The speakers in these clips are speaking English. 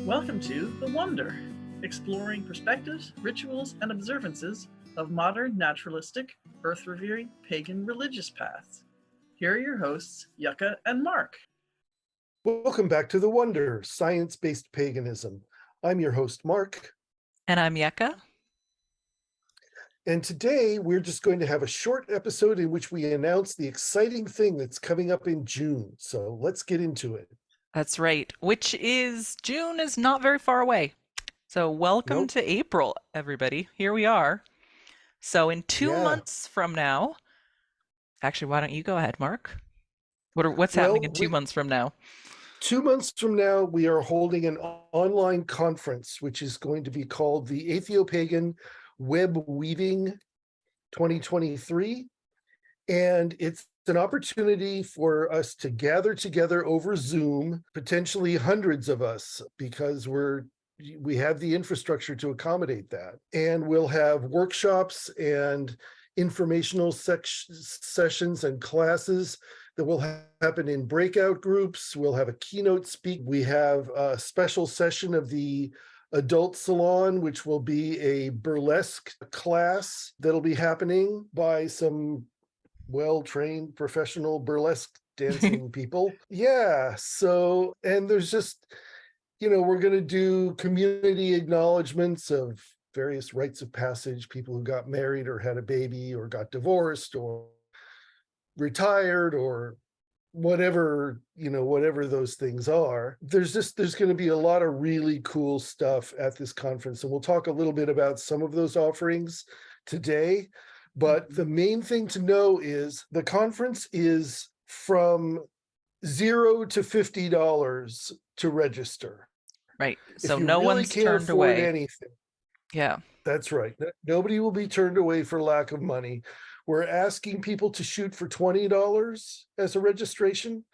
Welcome to The Wonder, exploring perspectives, rituals, and observances of modern, naturalistic, earth-revering, pagan religious paths. Here are your hosts, Yucca and Mark. Welcome back to The Wonder, science-based paganism. I'm your host, Mark. And I'm Yucca. And today we're just going to have a short episode in which we announce the exciting thing that's coming up in June. So let's get into it. That's right. June is not very far away. So welcome to April, everybody. Here we are. So in 2 months from now, actually, why don't you go ahead, Mark? What's happening in 2 months from now? 2 months from now, we are holding an online conference, which is going to be called the Atheopagan Web Weaving 2023. And it's an opportunity for us to gather together over Zoom, potentially hundreds of us, because we have the infrastructure to accommodate that. And we'll have workshops and informational sessions and classes that will happen in breakout groups. We'll have a keynote speak. We have a special session of the Adult Salon, which will be a burlesque class that'll be happening by some well-trained professional burlesque dancing people. Yeah, so, and there's just, we're going to do community acknowledgements of various rites of passage, people who got married or had a baby or got divorced or retired or whatever those things are. There's going to be a lot of really cool stuff at this conference, and we'll talk a little bit about some of those offerings today. But the main thing to know is the conference is from $0 to $50 to register. Right. So no one's turned away. Anything. Yeah. That's right. Nobody will be turned away for lack of money. We're asking people to shoot for $20 as a registration.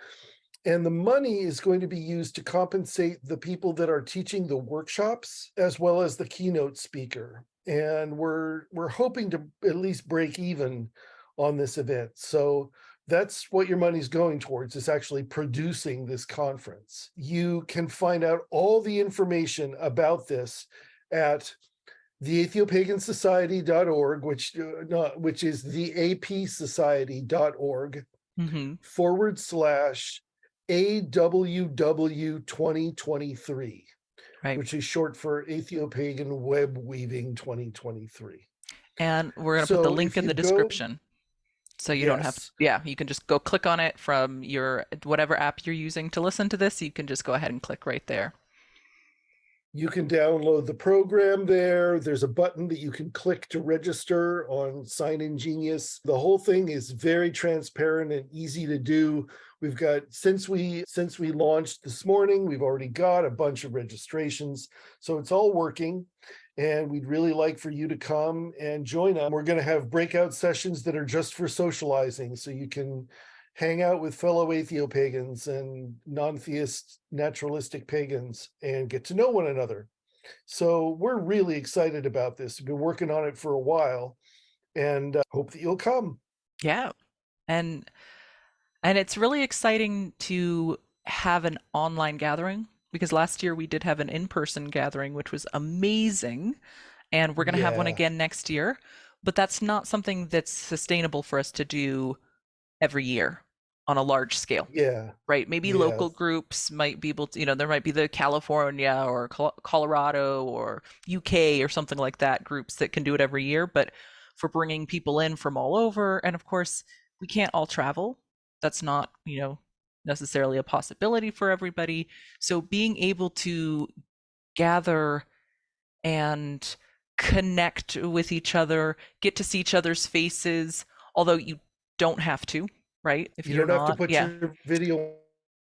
And the money is going to be used to compensate the people that are teaching the workshops, as well as the keynote speaker. And we're hoping to at least break even on this event. So that's what your money's going towards, is actually producing this conference. You can find out all the information about this at theatheopagan.org, which is theapsociety.org /AWW 2023. Right. Which is short for Atheopagan Web Weaving 2023. And we're going to put the link in the description. So you don't have, you can just go click on it from your, whatever app you're using to listen to this. You can just go ahead and click right there. You can download the program there. There's a button that you can click to register on Sign In Genius. The whole thing is very transparent and easy to do. We've got, since we launched this morning, we've already got a bunch of registrations. So it's all working. And we'd really like for you to come and join us. We're going to have breakout sessions that are just for socializing. So you can hang out with fellow Atheopagans and non-theist naturalistic pagans and get to know one another. So we're really excited about this. We've been working on it for a while and hope that you'll come. Yeah. And it's really exciting to have an online gathering, because last year we did have an in-person gathering, which was amazing. And we're going to have one again next year. But that's not something that's sustainable for us to do every year on a large scale. Yeah. Right. Maybe local groups might be able to, there might be the California or Colorado or UK or something like that, groups that can do it every year. But for bringing people in from all over, and of course, we can't all travel. That's not, necessarily a possibility for everybody. So being able to gather and connect with each other, get to see each other's faces, although you don't have to, right? If you don't have to put your video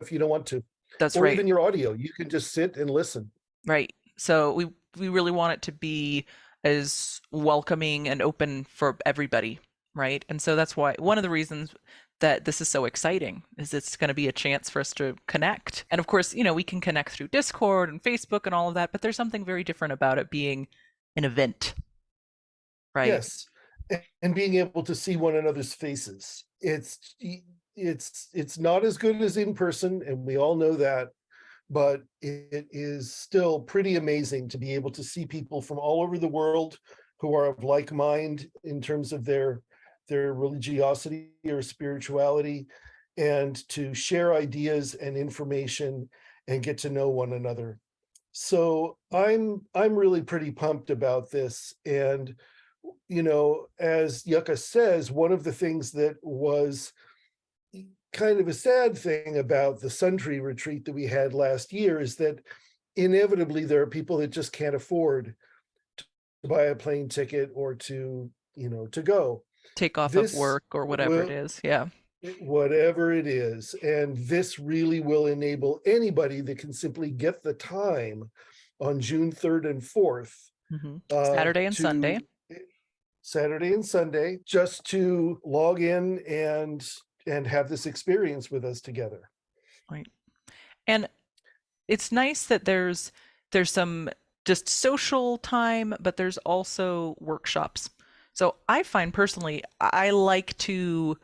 if you don't want to. That's or right. Or even your audio. You can just sit and listen. Right. So we really want it to be as welcoming and open for everybody, right? And so that's why one of the reasons that this is so exciting is it's going to be a chance for us to connect. And of course, we can connect through Discord and Facebook and all of that, but there's something very different about it being an event, right? Yes. And being able to see one another's faces. It's not as good as in person, and we all know that, but it is still pretty amazing to be able to see people from all over the world who are of like mind in terms of their religiosity or spirituality, and to share ideas and information and get to know one another. So I'm really pretty pumped about this. And as Yucca says, one of the things that was kind of a sad thing about the Sun Tree retreat that we had last year is that inevitably there are people that just can't afford to buy a plane ticket or to go. Take off of This work or whatever it will, is. Yeah. whatever it is, and this really will enable anybody that can simply get the time on June 3rd and 4th Saturday and Sunday. to Saturday and Sunday, just to log in and have this experience with us together. Right. And it's nice that there's some just social time, but there's also workshops. So I find personally, I like to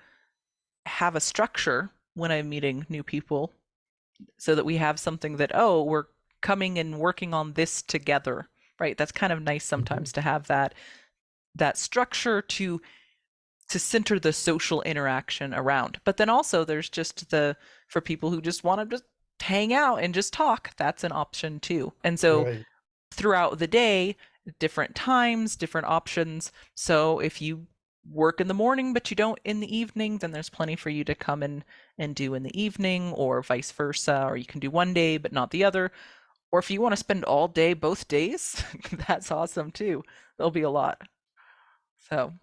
have a structure when I'm meeting new people so that we have something that, oh, we're coming and working on this together, right? That's kind of nice sometimes to have that structure to center the social interaction around. But then also there's just for people who just want to just hang out and just talk, that's an option too. And so Right. throughout the day, different times, different options. So if you work in the morning but you don't in the evening, then there's plenty for you to come and do in the evening, or vice versa, or you can do one day but not the other. Or if you want to spend all day both days, that's awesome too. There'll be a lot. So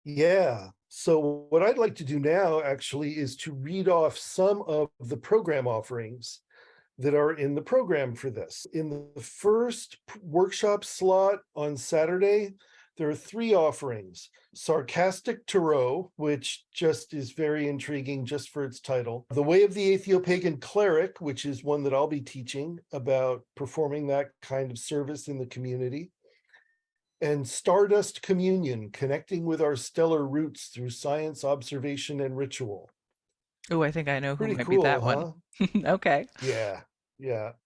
Yeah. So what I'd like to do now actually is to read off some of the program offerings that are in the program for this. In the first workshop slot on Saturday, there are 3 offerings. Sarcastic Tarot, which just is very intriguing just for its title. The Way of the Atheopagan Cleric, which is one that I'll be teaching about performing that kind of service in the community. And Stardust Communion, connecting with our stellar roots through science, observation, and ritual. oh, I think I know who Pretty might be cool, that one. huh? Okay. Yeah.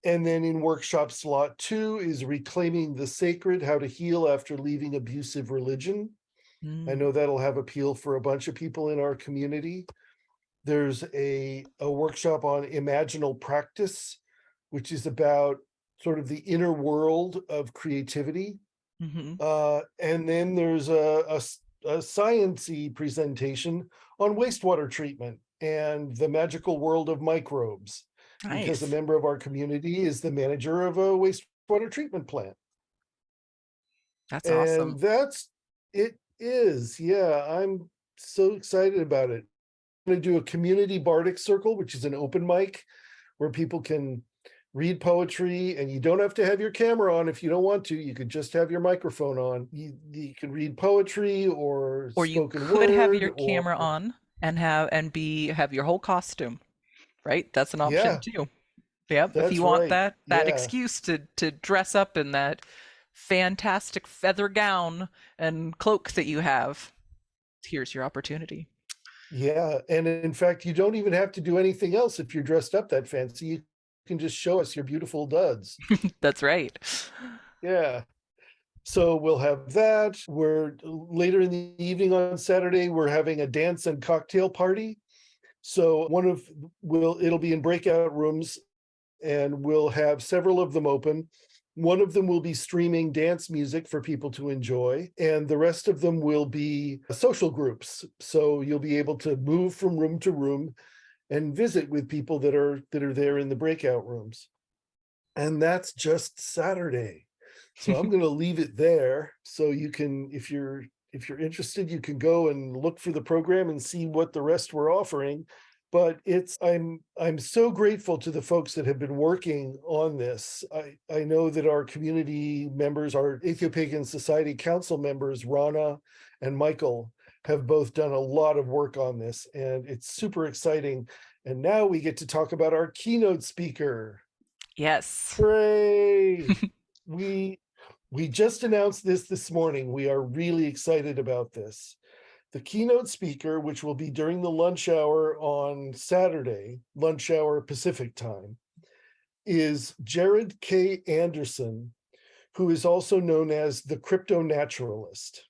And then in workshop slot 2 is Reclaiming the Sacred, How to Heal After Leaving Abusive Religion. I know that'll have appeal for a bunch of people in our community. There's a workshop on imaginal practice, which is about sort of the inner world of creativity. And then there's a science-y presentation on wastewater treatment and the magical world of microbes, because a Nice. member of our community is the manager of a wastewater treatment plant. That's awesome. And it is, yeah, I'm so excited about it. I'm going to do a community bardic circle, which is an open mic where people can read poetry, and you don't have to have your camera on if you don't want to. You could just have your microphone on. You can read poetry or Or you spoken could have word your camera on and have your whole costume, right? That's an option yeah, too. Yep. If that's you want right. that Yeah. excuse to dress up in that fantastic feather gown and cloak that you have, here's your opportunity. Yeah. And in fact, you don't even have to do anything else if you're dressed up that fancy. You can just show us your beautiful duds. That's right. Yeah. So we'll have that. We're later in the evening on Saturday, we're having a dance and cocktail party. So it'll be in breakout rooms, and we'll have several of them open. One of them will be streaming dance music for people to enjoy, and the rest of them will be social groups. So you'll be able to move from room to room and visit with people that are there in the breakout rooms. And that's just Saturday. So I'm going to leave it there, so you can, if you're interested, you can go and look for the program and see what the rest we're offering. But I'm so grateful to the folks that have been working on this. I know that our community members, our Atheopagan Society Council members, Rana and Michael, have both done a lot of work on this, and it's super exciting. And now we get to talk about our keynote speaker. Yes. Hooray! We just announced this morning. We are really excited about this. The keynote speaker, which will be during the lunch hour on Saturday, lunch hour Pacific time, is Jared K. Anderson, who is also known as the crypto naturalist.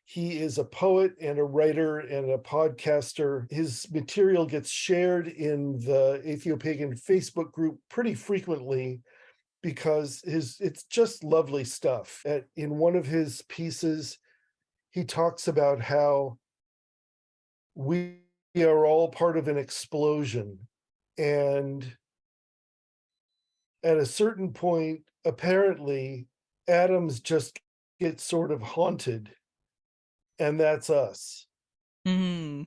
He is a poet and a writer and a podcaster. His material gets shared in the Atheopagan Facebook group pretty frequently because it's just lovely stuff. In one of his pieces, he talks about how we are all part of an explosion. And at a certain point, apparently, atoms just get sort of haunted. And that's us. Mm-hmm.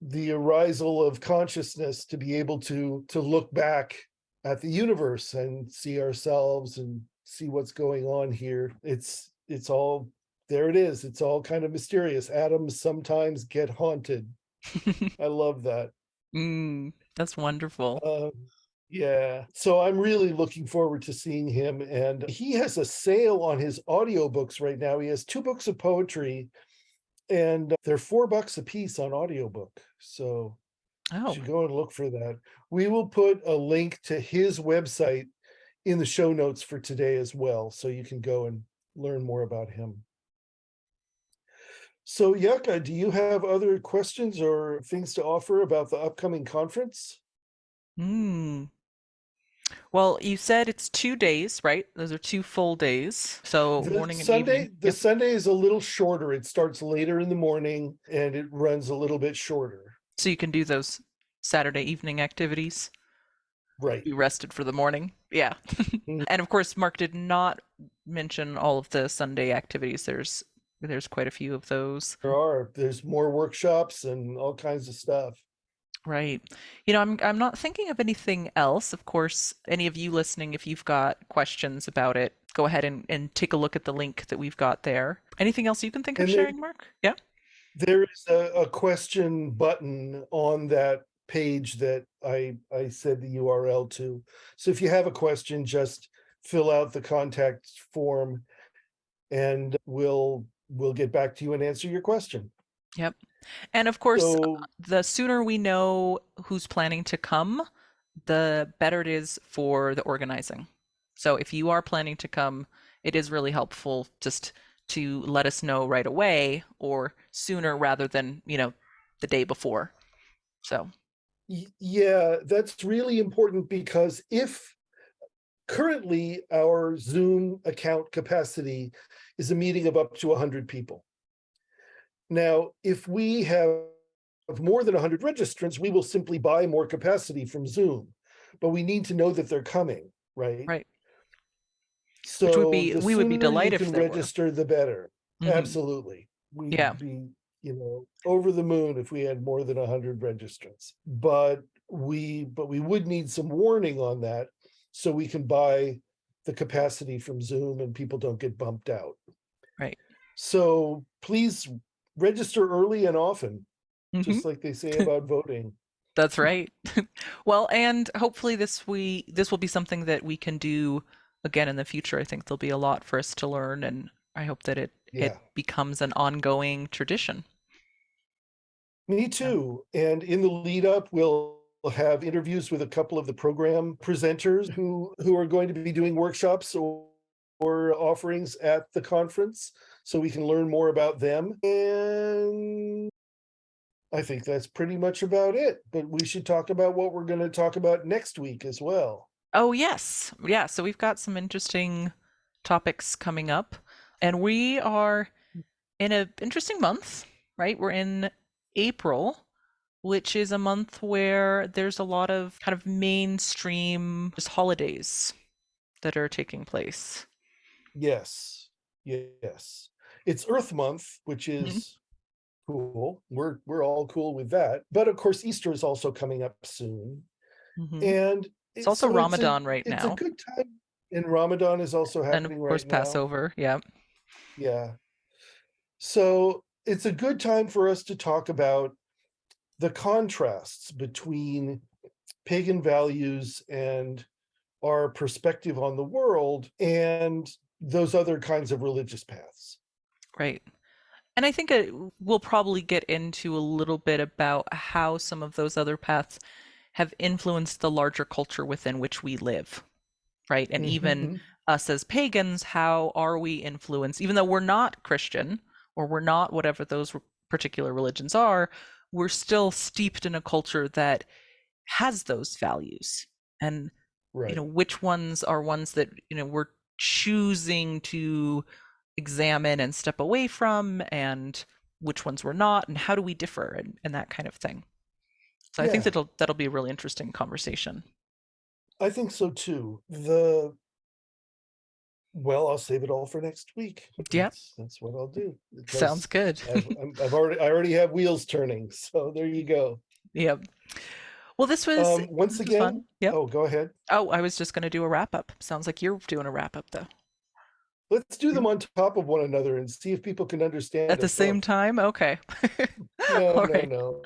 The arisal of consciousness to be able to look back at the universe and see ourselves and see what's going on here. It's all there. It is. It's all kind of mysterious. Atoms sometimes get haunted. I love that. That's wonderful. Yeah. So I'm really looking forward to seeing him. And he has a sale on his audiobooks right now. He has 2 books of poetry, and they're $4 a piece on audiobook. So you should go and look for that. We will put a link to his website in the show notes for today as well, so you can go and learn more about him. So Yucca, do you have other questions or things to offer about the upcoming conference? Well, you said it's 2 days, right? Those are 2 full days. So morning and evening. The Sunday is a little shorter. It starts later in the morning and it runs a little bit shorter. So you can do those Saturday evening activities. Right. Be rested for the morning. Yeah. And of course, Mark did not mention all of the Sunday activities. There's quite a few of those. There's more workshops and all kinds of stuff. Right. I'm not thinking of anything else. Of course, any of you listening, if you've got questions about it, go ahead and take a look at the link that we've got there. Anything else you can think of sharing, Mark? Yeah. There is a question button on that page that I said the URL to. So if you have a question, just fill out the contact form and we'll get back to you and answer your question. Yep. And of course, the sooner we know who's planning to come, the better it is for the organizing. So if you are planning to come, it is really helpful just to let us know right away or sooner rather than, the day before. So. Yeah, that's really important because if currently our Zoom account capacity is a meeting of up to 100 people. Now, if we have more than 100 registrants, we will simply buy more capacity from Zoom, but we need to know that they're coming, right? Right. So we would be delighted if they register, the better. Mm-hmm. Absolutely. We'd be, over the moon if we had more than 100 registrants. But we would need some warning on that so we can buy the capacity from Zoom and people don't get bumped out. Right. So please register early and often, just like they say about voting. That's right. Well, and hopefully this will be something that we can do again in the future. I think there'll be a lot for us to learn, and I hope that it becomes an ongoing tradition. Me too. And in the lead up, we'll have interviews with a couple of the program presenters who are going to be doing workshops or offerings at the conference, so we can learn more about them. And I think that's pretty much about it. But we should talk about what we're going to talk about next week as well. Oh, yes. Yeah. So we've got some interesting topics coming up. And we are in an interesting month, right? We're in April, which is a month where there's a lot of kind of mainstream just holidays that are taking place. Yes. It's Earth Month, which is cool. We're all cool with that. But of course, Easter is also coming up soon. And it's also Ramadan right now. It's a good time. And Ramadan is also happening right now. And of course, Passover. Yeah. Yeah. So it's a good time for us to talk about the contrasts between pagan values and our perspective on the world and those other kinds of religious paths. Right. And I think we'll probably get into a little bit about how some of those other paths have influenced the larger culture within which we live, right? And even us as pagans, how are we influenced, even though we're not Christian or we're not whatever those particular religions are, we're still steeped in a culture that has those values. And Right. which ones are ones that we're choosing to examine and step away from, and which ones we're not, and how do we differ, and that kind of thing. So I think that'll be a really interesting conversation. I think so too. Well, I'll save it all for next week. Yep. That's what I'll do. Sounds good. I already have wheels turning. So there you go. Yep. Well, this was once again. fun. Yep. Oh, go ahead. Oh, I was just going to do a wrap up. Sounds like you're doing a wrap up though. Let's do them on top of one another and see if people can understand at the same time. Okay. No.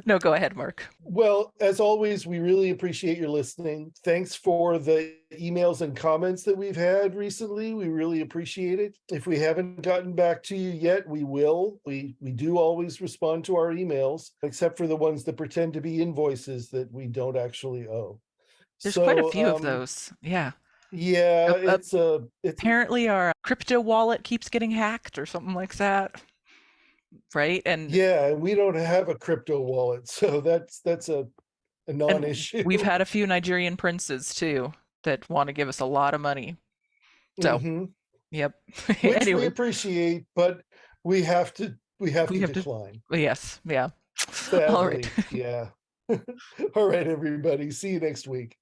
No, go ahead, Mark. Well, as always, we really appreciate your listening. Thanks for the emails and comments that we've had recently. We really appreciate it. If we haven't gotten back to you yet, we will. We do always respond to our emails, except for the ones that pretend to be invoices that we don't actually owe. There's quite a few of those. Yeah. Yeah, it's apparently our crypto wallet keeps getting hacked or something like that. Right. And yeah, we don't have a crypto wallet, so that's a non-issue. We've had a few Nigerian princes too that want to give us a lot of money. So yep. Which anyway, we appreciate, but we have to decline. Yes, yeah. Sadly, all right. Yeah. All right, everybody. See you next week.